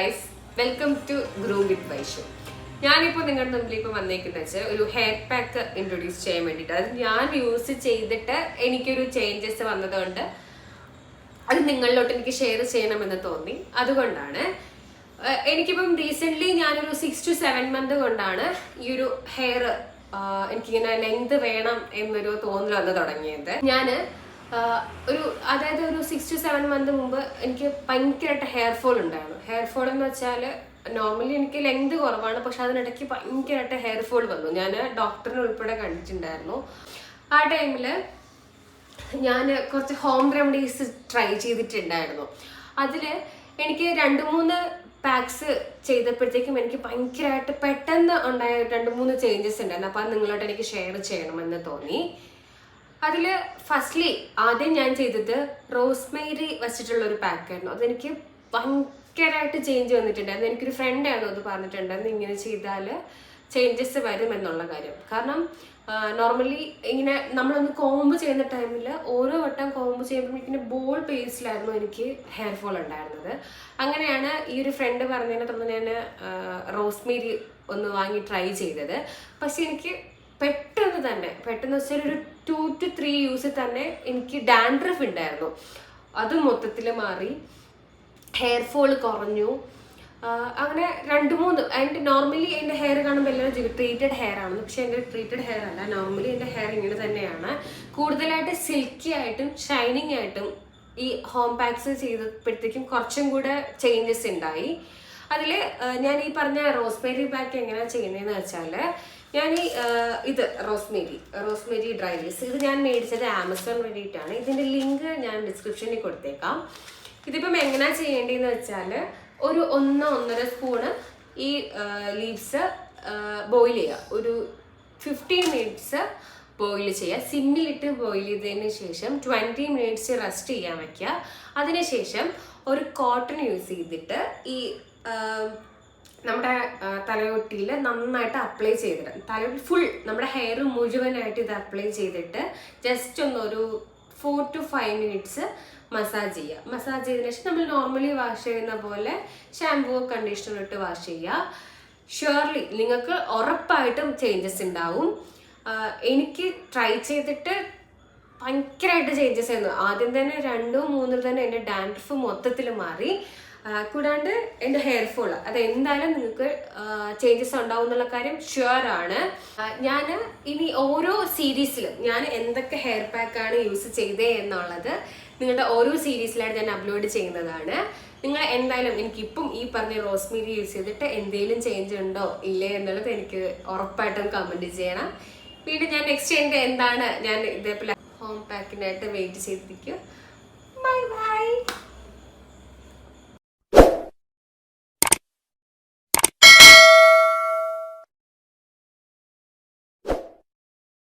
Guys, welcome to Groom with Vaishu. ഞാനിപ്പോൾ നിങ്ങളുടെ മുമ്പിൽ ഇപ്പോൾ വന്നേക്കുന്നത് വെച്ചാൽ ഒരു ഹെയർ പാക്ക് ഇൻട്രൊഡ്യൂസ് ചെയ്യാൻ വേണ്ടിയിട്ട്. അത് ഞാൻ യൂസ് ചെയ്തിട്ട് എനിക്കൊരു ചേഞ്ചസ് വന്നതുകൊണ്ട് അത് നിങ്ങളിലോട്ട് എനിക്ക് ഷെയർ ചെയ്യണമെന്ന് തോന്നി. അതുകൊണ്ടാണ് എനിക്കിപ്പം റീസെൻ്റ്ലി ഞാനൊരു 6 to 7 months കൊണ്ടാണ് ഈ ഒരു ഹെയർ എനിക്കിങ്ങനെ ലെങ്ത് വേണം എന്നൊരു തോന്നൽ വന്ന് തുടങ്ങിയത്. ഞാൻ ഒരു 6 to 7 months മുമ്പ് എനിക്ക് ഭയങ്കരമായിട്ട് ഹെയർ ഫോൾ ഉണ്ടായിരുന്നു. ഹെയർ ഫോൾ എന്ന് വെച്ചാൽ നോർമലി എനിക്ക് ലെങ്ത് കുറവാണ്, പക്ഷെ അതിനിടയ്ക്ക് ഭയങ്കരമായിട്ട് ഹെയർ ഫോൾ വന്നു. ഞാൻ ഡോക്ടറിനെ ഉൾപ്പെടെ കണ്ടിട്ടുണ്ടായിരുന്നു. ആ ടൈമിൽ ഞാൻ കുറച്ച് ഹോം റെമഡീസ് ട്രൈ ചെയ്തിട്ടുണ്ടായിരുന്നു. അതിൽ എനിക്ക് 2-3 പാക്സ് ചെയ്തപ്പോഴത്തേക്കും എനിക്ക് ഭയങ്കരമായിട്ട് പെട്ടെന്ന് ഉണ്ടായ 2-3 ചേഞ്ചസ് ഉണ്ടായിരുന്നു. അപ്പോൾ അത് നിങ്ങളോട്ട് എനിക്ക് ഷെയർ ചെയ്യണമെന്ന് തോന്നി. അതിൽ ഫസ്റ്റ്ലി ആദ്യം ഞാൻ ചെയ്തത് റോസ്മേരി വെച്ചിട്ടുള്ളൊരു പാക്കായിരുന്നു. അതെനിക്ക് ഭയങ്കരമായിട്ട് ചേഞ്ച് വന്നിട്ടുണ്ടായിരുന്നു. എനിക്കൊരു ഫ്രണ്ടായിരുന്നു അത് പറഞ്ഞിട്ടുണ്ടായിരുന്നു, ഇങ്ങനെ ചെയ്താൽ ചേഞ്ചസ് വരും എന്നുള്ള കാര്യം. കാരണം നോർമലി ഇങ്ങനെ നമ്മളൊന്ന് കോംബ് ചെയ്യുന്ന ടൈമിൽ ഓരോ വട്ടം കോംബ് ചെയ്യുമ്പോൾ ഇങ്ങനെ ബോൾ പേസിലായിരുന്നു എനിക്ക് ഹെയർ ഫോൾ ഉണ്ടായിരുന്നത്. അങ്ങനെയാണ് ഈ ഒരു ഫ്രണ്ട് പറഞ്ഞതിനെ തുടർന്ന് ഞാൻ റോസ്മേരി ഒന്ന് വാങ്ങി ട്രൈ ചെയ്തത്. പക്ഷെ എനിക്ക് പെട്ടെന്ന് വെച്ചാൽ ഒരു 2 to 3 യൂസിൽ തന്നെ എനിക്ക് ഡാൻഡ്രഫ് ഉണ്ടായിരുന്നു. അത് മൊത്തത്തിൽ മാറി, ഹെയർ ഫോൾ കുറഞ്ഞു. അങ്ങനെ 2-3 എൻ്റെ നോർമലി എൻ്റെ ഹെയർ കാണുമ്പോൾ എല്ലാവരും ട്രീറ്റഡ് ഹെയർ ആണ്, പക്ഷെ എൻ്റെ ട്രീറ്റഡ് ഹെയർ അല്ല. നോർമലി എൻ്റെ ഹെയർ ഇങ്ങനെ തന്നെയാണ്. കൂടുതലായിട്ട് സിൽക്കി ആയിട്ടും ഷൈനിങ് ആയിട്ടും ഈ ഹോം പാക്സ് ചെയ്തപ്പോഴത്തേക്കും കുറച്ചും കൂടെ ചേഞ്ചസ് ഉണ്ടായി. അതിൽ ഞാൻ ഈ പറഞ്ഞ റോസ്മേരി പാക്ക് എങ്ങനെയാണ് ചെയ്യുന്നതെന്ന് വെച്ചാൽ, ഞാൻ ഇത് റോസ്മേരി ഡ്രൈ ലീവ്സ് ഇത് ഞാൻ മേടിച്ചത് ആമസോൺ വഴിയിട്ടാണ്. ഇതിൻ്റെ ലിങ്ക് ഞാൻ ഡിസ്ക്രിപ്ഷനിൽ കൊടുത്തേക്കാം. ഇതിപ്പം എങ്ങനെയാണ് ചെയ്യേണ്ടതെന്ന് വെച്ചാൽ, ഒരു 1-1.5 സ്പൂണ് ഈ ലീവ്സ് ബോയിൽ ചെയ്യുക. ഒരു 15 minutes ബോയിൽ ചെയ്യുക. സിമ്മിലിട്ട് ബോയിൽ ചെയ്തതിന് ശേഷം 20 minutes റെസ്റ്റ് ചെയ്യാൻ വയ്ക്കുക. അതിനുശേഷം ഒരു കോട്ടൺ യൂസ് ചെയ്തിട്ട് ഈ നമ്മുടെ തലയൊട്ടിയിൽ നന്നായിട്ട് അപ്ലൈ ചെയ്തിട്ട്, തലയൊട്ടി ഫുൾ നമ്മുടെ ഹെയർ മുഴുവനായിട്ട് ഇത് അപ്ലൈ ചെയ്തിട്ട് ജസ്റ്റ് ഒരു 4 to 5 minutes മസാജ് ചെയ്യുക. മസാജ് ചെയ്തതിനു ശേഷം നമ്മൾ നോർമലി വാഷ് ചെയ്യുന്ന പോലെ ഷാമ്പൂ കണ്ടീഷണർ ഇട്ട് വാഷ് ചെയ്യുക. ഷ്യൂർലി നിങ്ങൾക്ക് ഉറപ്പായിട്ടും ചേഞ്ചസ് ഉണ്ടാവും. എനിക്ക് ട്രൈ ചെയ്തിട്ട് ഭയങ്കരമായിട്ട് ചേഞ്ചസ് ആയിരുന്നു. ആദ്യം തന്നെ 2-3 തന്നെ എൻ്റെ ഡാൻഡ്രഫ് മൊത്തത്തിൽ മാറി. കൂടാണ്ട് എൻ്റെ ഹെയർ ഫോൾ അതെന്തായാലും നിങ്ങൾക്ക് ചേഞ്ചസ് ഉണ്ടാവും എന്നുള്ള കാര്യം ഷ്യൂർ ആണ്. ഞാൻ ഇനി ഓരോ സീരീസിലും ഞാൻ എന്തൊക്കെ ഹെയർ പാക്കാണ് യൂസ് ചെയ്തേ എന്നുള്ളത് നിങ്ങളുടെ ഓരോ സീരീസിലായിട്ട് ഞാൻ അപ്ലോഡ് ചെയ്യുന്നതാണ്. നിങ്ങൾ എന്തായാലും എനിക്കിപ്പം ഈ പറഞ്ഞ റോസ്മേരി യൂസ് ചെയ്തിട്ട് എന്തെങ്കിലും ചേഞ്ച് ഉണ്ടോ ഇല്ലേ എന്നുള്ളത് എനിക്ക് ഉറപ്പായിട്ടും കമൻറ്റ് ചെയ്യണം. വീണ്ടും ഞാൻ നെക്സ്റ്റ് എൻ്റെ എന്താണ് ഞാൻ ഇതേപോലെ ഹോം പാക്കിനായിട്ട് വെയിറ്റ് ചെയ്തിരിക്കും.